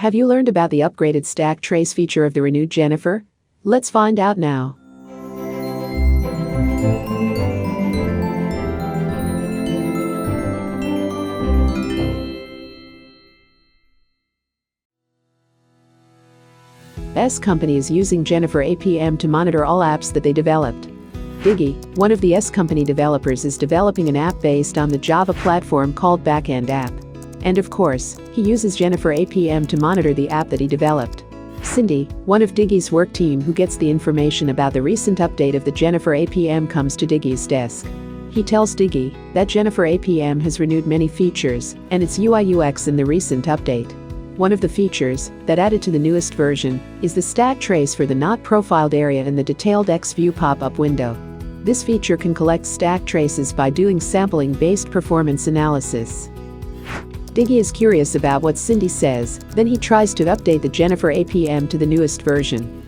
Have you learned about the upgraded Stacktrace feature of the renewed Jennifer? Let's find out now. S company is using Jennifer APM to monitor all apps that they developed. Diggy, one of the S company developers, is developing an app based on the Java platform called Backend App. And of course, he uses Jennifer APM to monitor the app that he developed. Cindy, one of Diggy's work team who gets the information about the recent update of the Jennifer APM, comes to Diggy's desk. He tells Diggy that Jennifer APM has renewed many features and its UI UX in the recent update. One of the features that added to the newest version is the stack trace for the not profiled area in the detailed X view pop-up window. This feature can collect stack traces by doing sampling-based performance analysis. Diggy is curious about what Cindy says, then he tries to update the Jennifer APM to the newest version.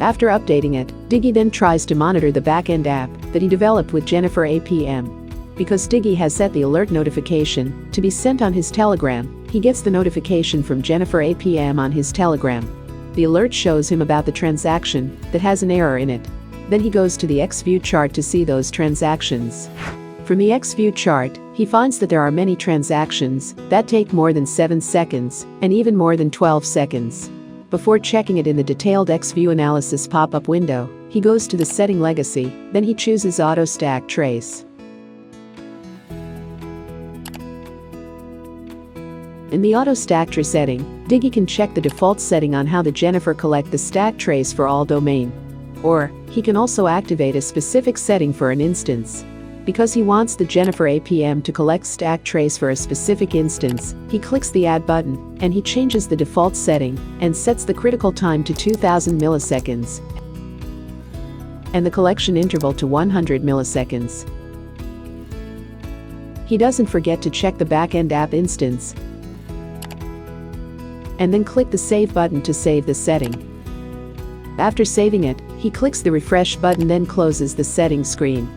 After updating it, Diggy then tries to monitor the backend app that he developed with Jennifer APM. Because Diggy has set the alert notification to be sent on his Telegram, he gets the notification from Jennifer APM on his Telegram. The alert shows him about the transaction that has an error in it. Then he goes to the XView chart to see those transactions. From the XView chart, he finds that there are many transactions that take more than 7 seconds and even more than 12 seconds. Before checking it in the detailed XView analysis pop-up window, he goes to the setting legacy, then he chooses auto stack trace. In the auto stack trace setting, Diggy can check the default setting on how the Jennifer collect the stack trace for all domain. Or, he can also activate a specific setting for an instance. Because he wants the Jennifer APM to collect stack trace for a specific instance, he clicks the Add button, and he changes the default setting and sets the critical time to 2000 milliseconds and the collection interval to 100 milliseconds. He doesn't forget to check the backend app instance and then click the Save button to save the setting. After saving it, he clicks the Refresh button, then closes the settings screen.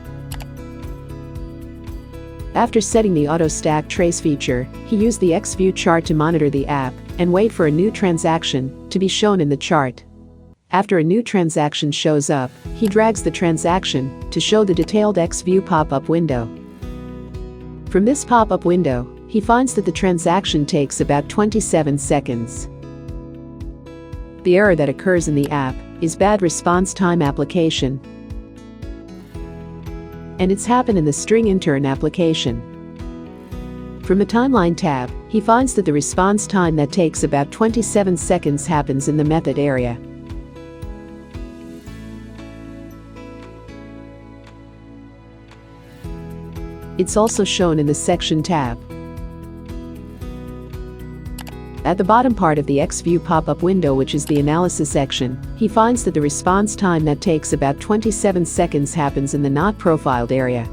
After setting the auto stack trace feature, he used the XView chart to monitor the app and wait for a new transaction to be shown in the chart. After a new transaction shows up, he drags the transaction to show the detailed XView pop-up window. From this pop-up window, he finds that the transaction takes about 27 seconds. The error that occurs in the app is bad response time application, and it's happened in the string intern application. From the timeline tab, he finds that the response time that takes about 27 seconds happens in the method area. It's also shown in the section tab. At the bottom part of the XView pop-up window, which is the analysis section, he finds that the response time that takes about 27 seconds happens in the not profiled area.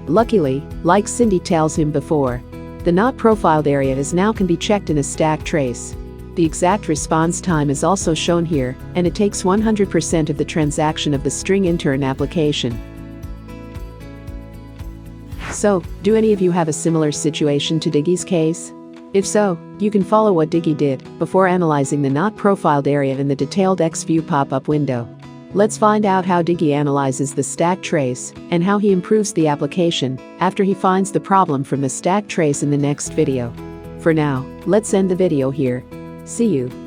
Luckily, like Cindy tells him before, the not profiled area now can be checked in a stack trace. The exact response time is also shown here, and it takes 100% of the transaction of the string intern application. So, do any of you have a similar situation to Diggy's case? If so, you can follow what Diggy did before analyzing the not profiled area in the detailed XView pop-up window. Let's find out how Diggy analyzes the stack trace and how he improves the application after he finds the problem from the stack trace in the next video. For now, let's end the video here. See you.